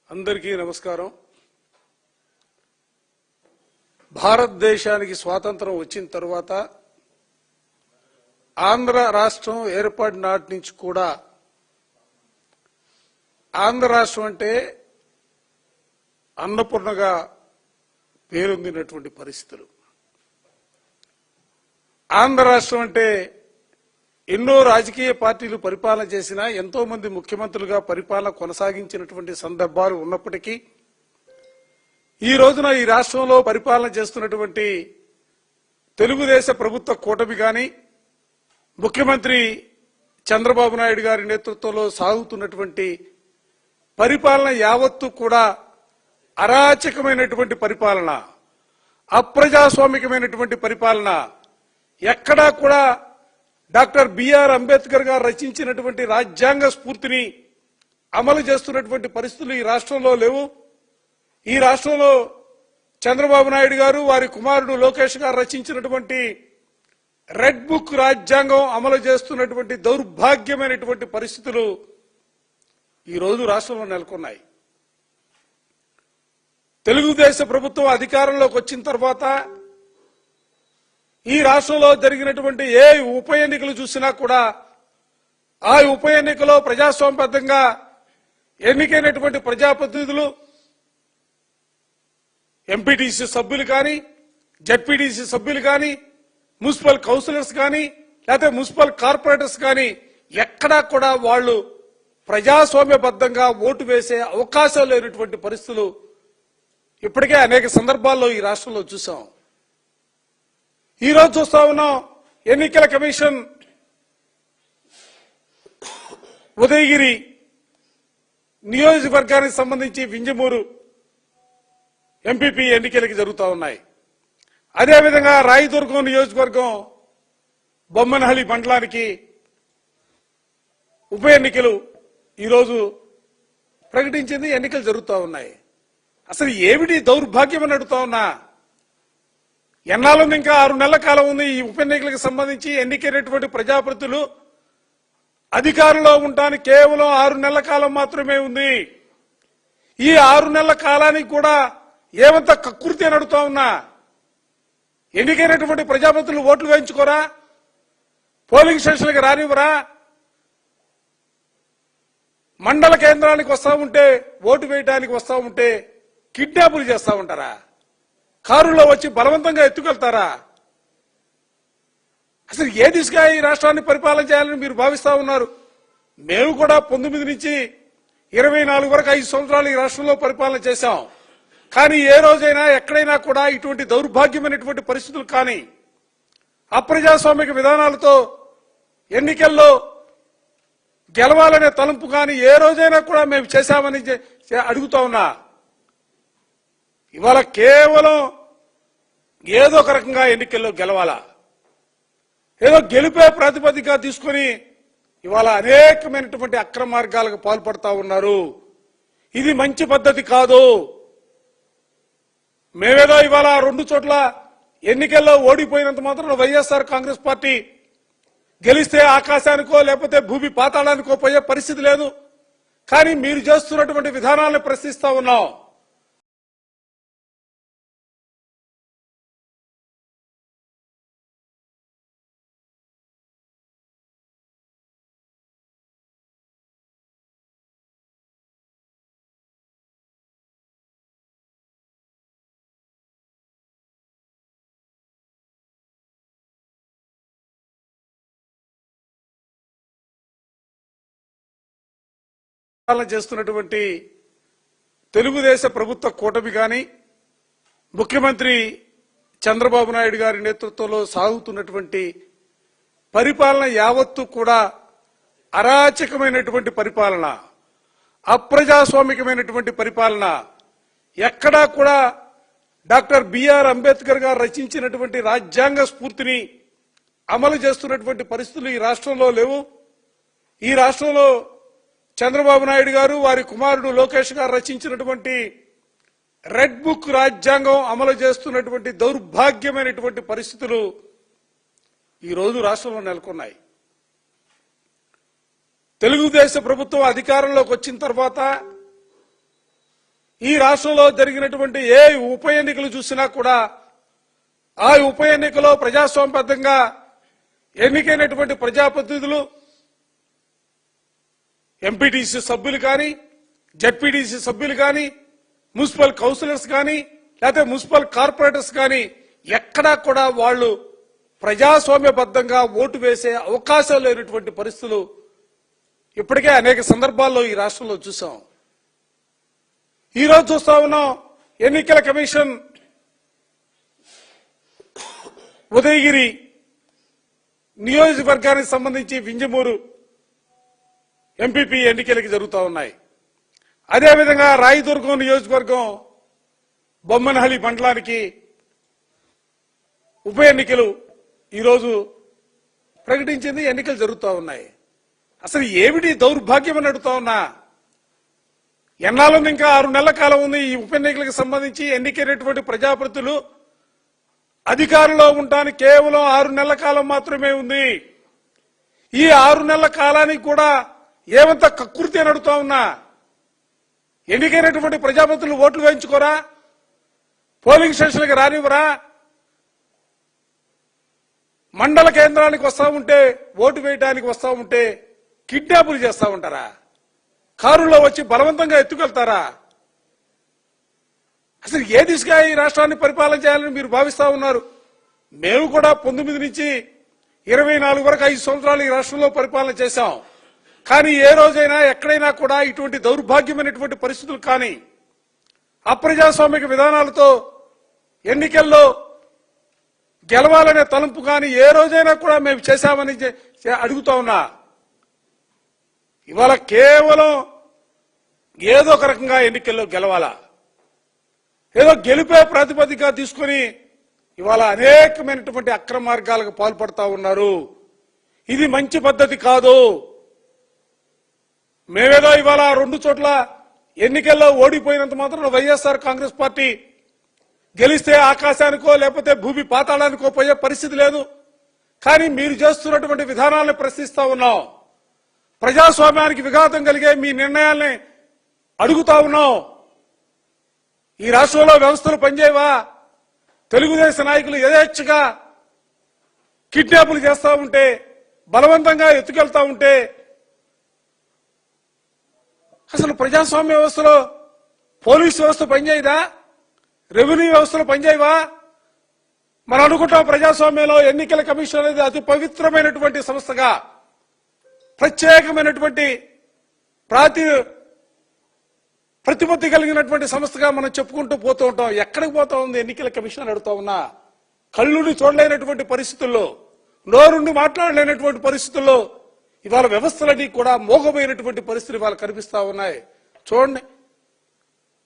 అందరికీ నమస్కారం. భారతదేశానికి స్వాతంత్రం వచ్చిన తర్వాత ఆంధ్ర రాష్ట్రం ఏర్పడిన నాటి నుంచి కూడా ఆంధ్ర రాష్ట్రం అంటే అన్నపూర్ణగా పేరొందినటువంటి పరిస్థితులు. ఆంధ్ర రాష్ట్రం అంటే ఎన్నో రాజకీయ పార్టీలు పరిపాలన చేసినా ఎంతో మంది ముఖ్యమంత్రులుగా పరిపాలన కొనసాగించినటువంటి సందర్భాలు ఉన్నప్పటికీ ఈ రోజున ఈ రాష్ట్రంలో పరిపాలన చేస్తున్నటువంటి తెలుగుదేశం ప్రభుత్వ కూటమి గాని ముఖ్యమంత్రి చంద్రబాబు నాయుడు గారి నేతృత్వంలో సాగుతున్నటువంటి పరిపాలన యావత్తు కూడా అరాచకమైనటువంటి పరిపాలన, అప్రజాస్వామికమైనటువంటి పరిపాలన. ఎక్కడా కూడా డాక్టర్ బిఆర్ అంబేద్కర్ గారు రచించినటువంటి రాజ్యాంగ స్ఫూర్తిని అమలు చేస్తున్నటువంటి పరిస్థితులు ఈ రాష్ట్రంలో లేవు. ఈ రాష్ట్రంలో చంద్రబాబు నాయుడు గారు వారి కుమారుడు లోకేష్ గారు రచించినటువంటి రెడ్ బుక్ రాజ్యాంగం అమలు చేస్తున్నటువంటి దౌర్భాగ్యమైనటువంటి పరిస్థితులు ఈ రోజు రాష్ట్రంలో నెలకొన్నాయి. తెలుగుదేశం ప్రభుత్వం అధికారంలోకి వచ్చిన తర్వాత ఈ రాష్ట్రంలో జరిగినటువంటి ఏ ఉప ఎన్నికలు చూసినా కూడా ఆ ఉప ఎన్నికలో ప్రజాస్వామ్యబద్ధంగా ఎన్నికైనటువంటి ప్రజాప్రతినిధులు, ఎంపీటీసీ సభ్యులు కానీ, జడ్పీటీసీ సభ్యులు కానీ, మున్సిపల్ కౌన్సిలర్స్ కానీ, లేకపోతే మున్సిపల్ కార్పొరేటర్స్ కానీ ఎక్కడా కూడా వాళ్ళు ప్రజాస్వామ్యబద్ధంగా ఓటు వేసే అవకాశం లేనటువంటి పరిస్థితులు ఇప్పటికే అనేక సందర్భాల్లో ఈ రాష్ట్రంలో చూసాం. ఈ రోజు చూస్తా ఉన్నాం, ఎన్నికల కమిషన్ ఉదయగిరి నియోజకవర్గానికి సంబంధించి వింజమూరు ఎంపీపీ ఎన్నికలకి జరుగుతూ ఉన్నాయి. అదేవిధంగా రాయదుర్గం నియోజకవర్గం బొమ్మనహళ్లి మండలానికి ఉప ఎన్నికలు ఈరోజు ప్రకటించింది. ఎన్నికలు జరుగుతూ ఉన్నాయి. అసలు ఏమిటి దౌర్భాగ్యం అని అడుగుతా ఉన్నా. ఎన్నాళ్ళు ఇంకా 6 నెలల కాలం ఉంది ఈ ఉప ఎన్నికలకు సంబంధించి. ఎన్నికైనటువంటి ప్రజాప్రతినిధులు అధికారంలో ఉండడానికి కేవలం 6 నెలల కాలం మాత్రమే ఉంది. ఈ 6 నెలల కాలానికి కూడా ఏమంత కకృతి అని అడుగుతా ఉన్నా. ఎన్నికైనటువంటి ప్రజాప్రతినిధులు ఓట్లు వేయించుకోరా? పోలింగ్ స్టేషన్లకు రానివ్వరా? మండల కేంద్రానికి వస్తా ఉంటే, ఓటు వేయడానికి వస్తా ఉంటే కిడ్నాపులు చేస్తా ఉంటారా? కారులో వచ్చి బలవంతంగా ఎత్తుకెళ్తారా? అసలు ఏ దిశగా ఈ రాష్ట్రాన్ని పరిపాలన చేయాలని మీరు భావిస్తా ఉన్నారు? మేము కూడా 19 నుంచి 24 వరకు 5 సంవత్సరాలు ఈ రాష్ట్రంలో పరిపాలన చేశాం. కానీ ఏ రోజైనా ఎక్కడైనా కూడా ఇటువంటి దౌర్భాగ్యమైనటువంటి పరిస్థితులు కానీ, అప్రజాస్వామిక విధానాలతో ఎన్నికల్లో గెలవాలనే తలంపు కానీ ఏ రోజైనా కూడా మేము చేశామని అడుగుతా ఉన్నా. ఇవాళ కేవలం ఏదో ఒక రకంగా ఎన్నికల్లో గెలవాలా, ఏదో గెలిపే ప్రాతిపదికగా తీసుకుని ఇవాళ అనేకమైనటువంటి అక్రమ మార్గాలకు పాల్పడతా ఉన్నారు. ఇది మంచి పద్ధతి కాదు. మేమేదో ఇవాళ 2 చోట్ల ఎన్నికల్లో ఓడిపోయినంత మాత్రం వైఎస్ఆర్ కాంగ్రెస్ పార్టీ గెలిస్తే ఆకాశానికో లేకపోతే భూమి పాతాళానికో పోయే పరిస్థితి లేదు. కానీ మీరు చేస్తున్నటువంటి విధానాలను ప్రశ్నిస్తా ఉన్నాం. పాలన చేస్తున్నటువంటి తెలుగుదేశం ప్రభుత్వ కూటమి కానీ ముఖ్యమంత్రి చంద్రబాబు నాయుడు గారి నేతృత్వంలో సాగుతున్నటువంటి పరిపాలన యావత్తు కూడా అరాచకమైనటువంటి పరిపాలన, అప్రజాస్వామికమైనటువంటి పరిపాలన. ఎక్కడా కూడా డాక్టర్ బిఆర్ అంబేద్కర్ గారు రచించినటువంటి రాజ్యాంగ స్ఫూర్తిని అమలు చేస్తున్నటువంటి పరిస్థితులు ఈ రాష్ట్రంలో లేవు. ఈ రాష్ట్రంలో చంద్రబాబు నాయుడు గారు వారి కుమారుడు లోకేష్ గారు రచించినటువంటి రెడ్ బుక్ రాజ్యాంగం అమలు చేస్తున్నటువంటి దౌర్భాగ్యమైనటువంటి పరిస్థితులు ఈ రోజు రాష్ట్రంలో నెలకొన్నాయి. తెలుగుదేశం ప్రభుత్వం అధికారంలోకి వచ్చిన తర్వాత ఈ రాష్ట్రంలో జరిగినటువంటి ఏ ఉప ఎన్నికలు చూసినా కూడా ఆ ఉప ఎన్నికలో ప్రజాస్వామ్యబద్ధంగా ఎన్నికైనటువంటి ప్రజాప్రతినిధులు, ఎంపీటీసీ సభ్యులు కానీ, జడ్పీటీసీ సభ్యులు కానీ, మున్సిపల్ కౌన్సిలర్స్ కానీ, లేకపోతే మున్సిపల్ కార్పొరేటర్స్ కానీ ఎక్కడా కూడా వాళ్ళు ప్రజాస్వామ్యబద్ధంగా ఓటు వేసే అవకాశం లేనటువంటి పరిస్థితులు ఇప్పటికే అనేక సందర్భాల్లో ఈ రాష్ట్రంలో చూసాం. ఈరోజు చూస్తా ఉన్నాం, ఎన్నికల కమిషన్ ఉదయగిరి నియోజకవర్గానికి సంబంధించి వింజమూరు ఎంపీపీ ఎన్నికలకి జరుగుతూ ఉన్నాయి. అదేవిధంగా రాయదుర్గం నియోజకవర్గం బొమ్మనహళ్లి మండలానికి ఉప ఎన్నికలు ఈరోజు ప్రకటించింది. ఎన్నికలు జరుగుతూ ఉన్నాయి. అసలు ఏమిటి దౌర్భాగ్యం అని అడుగుతా ఉన్నా. ఎన్నాళ్ళు ఇంకా 6 నెలల కాలం ఉంది ఈ ఉప ఎన్నికలకు సంబంధించి. ఎన్నికైనటువంటి ప్రజాప్రతినిధులు అధికారంలో ఉండడానికి కేవలం 6 నెలల కాలం మాత్రమే ఉంది. ఈ 6 నెలల కాలానికి కూడా ఏమంత కకృతి అని అడుగుతా ఉన్నా. ఎన్నికైనటువంటి ప్రజాప్రతినిధులు ఓట్లు వేయించుకోరా? పోలింగ్ స్టేషన్లకు రానివ్వరా? మండల కేంద్రానికి వస్తా ఉంటే, ఓటు వేయడానికి వస్తా ఉంటే కిడ్నాపులు చేస్తా ఉంటారా? కారులో వచ్చి బలవంతంగా ఎత్తుకెళ్తారా? అసలు ఏ దిశగా ఈ రాష్ట్రాన్ని పరిపాలన చేయాలని మీరు భావిస్తా ఉన్నారు? మేము కూడా 19 నుంచి 24 వరకు 5 సంవత్సరాలు ఈ రాష్ట్రంలో పరిపాలన చేశాం. కానీ ఏ రోజైనా ఎక్కడైనా కూడా ఇటువంటి దౌర్భాగ్యమైనటువంటి పరిస్థితులు కానీ, అప్రజాస్వామిక విధానాలతో ఎన్నికల్లో గెలవాలనే తలంపు కానీ ఏ రోజైనా కూడా మేము చేశామని అడుగుతా ఉన్నా. ఇవాళ కేవలం ఏదో ఒక రకంగా ఎన్నికల్లో గెలవాలా, ఏదో గెలిపే ప్రాతిపదికగా తీసుకుని ఇవాళ అనేకమైనటువంటి అక్రమ మార్గాలకు పాల్పడతా ఉన్నారు. ఇది మంచి పద్ధతి కాదు. మేమేదో ఇవాళ 2 చోట్ల ఎన్నికల్లో ఓడిపోయినంత మాత్రం వైఎస్ఆర్ కాంగ్రెస్ పార్టీ గెలిస్తే ఆకాశానికో లేకపోతే భూమి పాతాళానికో పోయే పరిస్థితి లేదు. కానీ మీరు చేస్తున్నటువంటి విధానాలను ప్రశ్నిస్తా ఉన్నాం. ప్రజాస్వామ్యానికి విఘాతం కలిగే మీ నిర్ణయాల్ని అడుగుతా ఉన్నాం. ఈ రాష్ట్రంలో వ్యవస్థలు పనిచేయవా? తెలుగుదేశం నాయకులు యథేచ్ఛగా కిడ్నాపులు చేస్తా ఉంటే, బలవంతంగా ఎత్తుకెళ్తా ఉంటే అసలు ప్రజాస్వామ్య వ్యవస్థలో పోలీసు వ్యవస్థ పనిచేయదా? రెవెన్యూ వ్యవస్థలు పనిచేయవా? మనం అనుకుంటాం ప్రజాస్వామ్యంలో ఎన్నికల కమిషన్ అనేది అతి పవిత్రమైనటువంటి సంస్థగా, ప్రత్యేకమైనటువంటి ప్రతిపత్తి కలిగినటువంటి సంస్థగా మనం చెప్పుకుంటూ పోతూ ఉంటాం. ఎక్కడికి పోతా ఉంది ఎన్నికల కమిషన్ అడుగుతా ఉన్నా. కళ్ళుండి చూడలేనటువంటి పరిస్థితుల్లో, నోరుండి మాట్లాడలేనటువంటి పరిస్థితుల్లో ఇవాళ వ్యవస్థలన్నీ కూడా మోగబోయినటువంటి పరిస్థితులు ఇవాళ కనిపిస్తా ఉన్నాయి. చూడండి,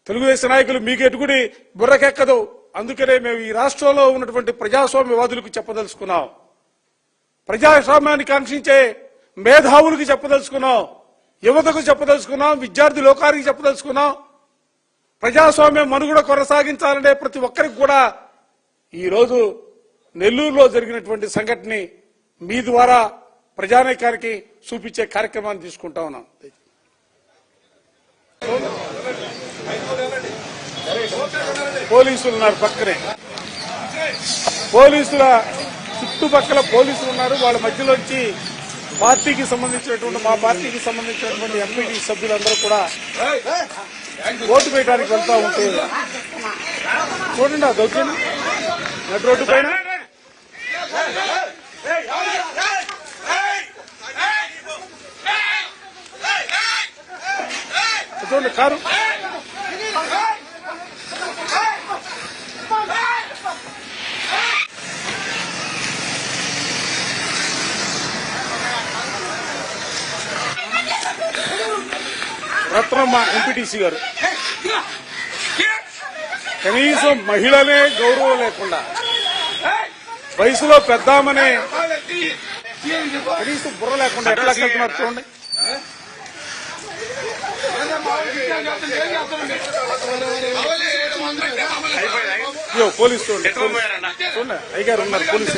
తెలుగుదేశం నాయకులు మీకు ఎటుకుడి బుర్రకెక్కదు. అందుకనే మేము ఈ రాష్ట్రంలో ఉన్నటువంటి ప్రజాస్వామ్యవాదులకు చెప్పదలుచుకున్నాం, ప్రజాస్వామ్యాన్ని కాంక్షించే మేధావులకు చెప్పదలుచుకున్నాం, యువతకు చెప్పదలుచుకున్నాం, విద్యార్థి లోకానికి చెప్పదలుచుకున్నాం. ప్రజాస్వామ్యం మనుగడ కొనసాగించాలనే ప్రతి ఒక్కరికి కూడా ఈరోజు నెల్లూరులో జరిగినటువంటి సంఘటనని మీ ద్వారా ప్రజానీకానికి చూపించే కార్యక్రమాన్ని తీసుకుంటా ఉన్నాం. పోలీసులు ఉన్నారు పక్కనే, పోలీసుల చుట్టుపక్కల పోలీసులు ఉన్నారు. వాళ్ళ మధ్యలోంచి పార్టీకి సంబంధించినటువంటి మా పార్టీకి సంబంధించినటువంటి ఎంపీటీ సభ్యులందరూ కూడా ఓటు వేయడానికి వెళ్తా ఉంటే చూడండి ఆ దౌర్జన్యం నడి రోడ్డు పైన. చూడండి కారు. రత్నమ్మ ఎంపీటీసీ గారు కనీసం మహిళలే గౌరవం లేకుండా వయసులో పెద్దామనే కనీసం బుర్ర లేకుండా ఎట్లా వెళ్తున్నారు చూడండి. పోలీసు చూడండి అయ్యగారు ఉన్నారు పోలీసు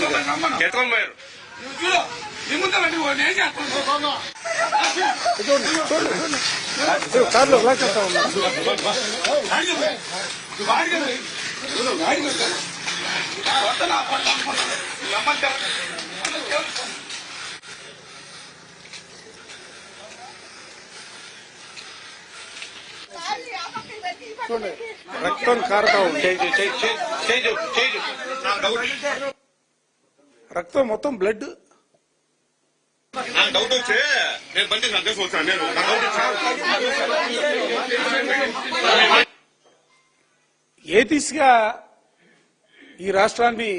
కార్లో లాకెళ్తా ఉన్నారు. చూడండి రక్తం కారుతా ఉంది. రక్తం మొత్తం బ్లడ్. డౌట్ వచ్చే నేను బండి వచ్చాను నేను ఏ దిశగా ఈ రాష్ట్రాన్ని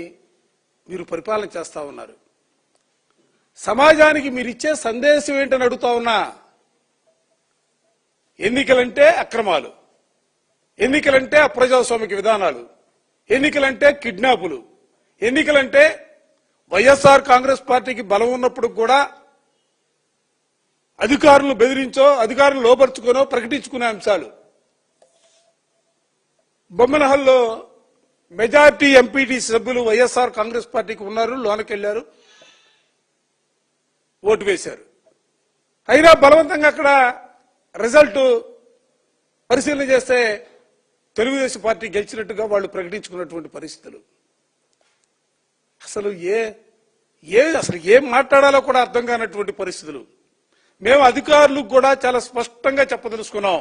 మీరు పరిపాలన చేస్తా ఉన్నారు? సమాజానికి మీరు ఇచ్చే సందేశం ఏంటని అడుగుతా ఉన్నా. ఎన్నికలంటే అక్రమాలు, ఎన్నికలంటే అప్రజాస్వామిక విధానాలు, ఎన్నికలంటే కిడ్నాపులు, ఎన్నికలంటే వైఎస్ఆర్ కాంగ్రెస్ పార్టీకి బలం ఉన్నప్పుడు కూడా అధికారులను బెదిరించో అధికారులను లోపరుచుకునో ప్రకటించుకునే అంశాలు. బొమ్మనహల్లో మెజార్టీ ఎంపీటీ సభ్యులు వైఎస్ఆర్ కాంగ్రెస్ పార్టీకి ఉన్నారు, లోనకెళ్లారు, ఓటు వేశారు. అయినా బలవంతంగా అక్కడ రిజల్ట్ పరిశీలన చేస్తే తెలుగుదేశం పార్టీ గెలిచినట్టుగా వాళ్ళు ప్రకటించుకున్నటువంటి పరిస్థితులు. అసలు అసలు ఏం మాట్లాడాలో కూడా అర్థం కానటువంటి పరిస్థితులు. మేము అధికారులకు కూడా చాలా స్పష్టంగా చెప్పదలుచుకున్నాం.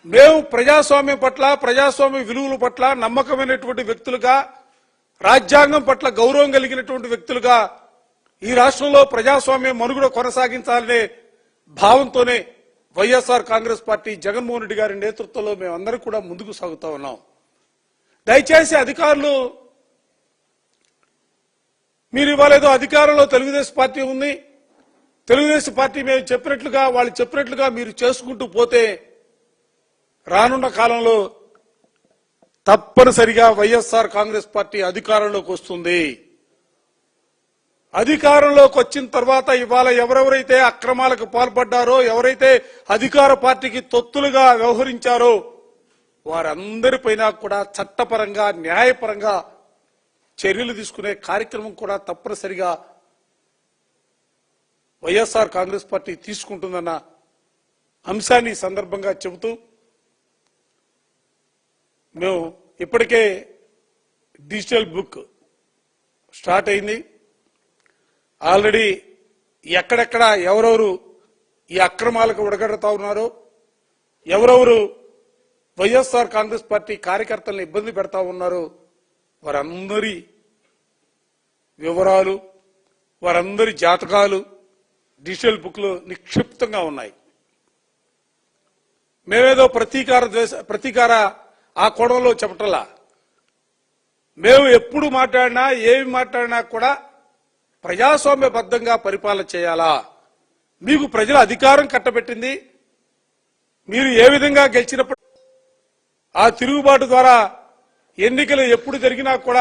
మేము ప్రజాస్వామ్యం పట్ల, ప్రజాస్వామ్య విలువల పట్ల నమ్మకమైనటువంటి వ్యక్తులుగా, రాజ్యాంగం పట్ల గౌరవం కలిగినటువంటి వ్యక్తులుగా ఈ రాష్ట్రంలో ప్రజాస్వామ్యం మనుగడ కొనసాగించాలనే భావంతోనే వైఎస్ఆర్ కాంగ్రెస్ పార్టీ జగన్మోహన్ రెడ్డి గారి నేతృత్వంలో మేమందరం కూడా ముందుకు సాగుతా ఉన్నాం. దయచేసి అధికారులు, మీరు ఇవ్వలేదో అధికారంలో తెలుగుదేశం పార్టీ ఉంది, తెలుగుదేశం పార్టీ మేము చెప్పినట్లుగా వాళ్ళు చెప్పినట్లుగా మీరు చేసుకుంటూ పోతే రానున్న కాలంలో తప్పనిసరిగా వైఎస్ఆర్ కాంగ్రెస్ పార్టీ అధికారంలోకి వస్తుంది. అధికారంలోకి వచ్చిన తర్వాత ఇవాళ ఎవరెవరైతే అక్రమాలకు పాల్పడ్డారో, ఎవరైతే అధికార పార్టీకి తొత్తులుగా వ్యవహరించారో వారందరిపైన కూడా చట్టపరంగా, న్యాయపరంగా చర్యలు తీసుకునే కార్యక్రమం కూడా తప్పనిసరిగా వైఎస్ఆర్ కాంగ్రెస్ పార్టీ తీసుకుంటుందన్న అంశాన్ని ఈ సందర్భంగా చెబుతూ, మేము ఇప్పటికే డిజిటల్ బుక్ స్టార్ట్ అయింది. ఆల్రెడీ ఎక్కడెక్కడ ఎవరెవరు ఈ అక్రమాలకు ఒడగడతా ఉన్నారో, ఎవరెవరు వైఎస్ఆర్ కాంగ్రెస్ పార్టీ కార్యకర్తలను ఇబ్బంది పెడతా ఉన్నారో వారందరి వివరాలు, వారందరి జాతకాలు డిజిటల్ బుక్ లో నిక్షిప్తంగా ఉన్నాయి. మేమేదో ప్రతీకార ఆ కోణంలో చెప్పటలా. మేము ఎప్పుడు మాట్లాడినా, ఏమి మాట్లాడినా కూడా ప్రజాస్వామ్యబద్ధంగా పరిపాలన చేయాలా. మీకు ప్రజల అధికారం కట్టబెట్టింది, మీరు ఏ విధంగా గెలిచినప్పుడు ఆ తిరుగుబాటు ద్వారా ఎన్నికలు ఎప్పుడు జరిగినా కూడా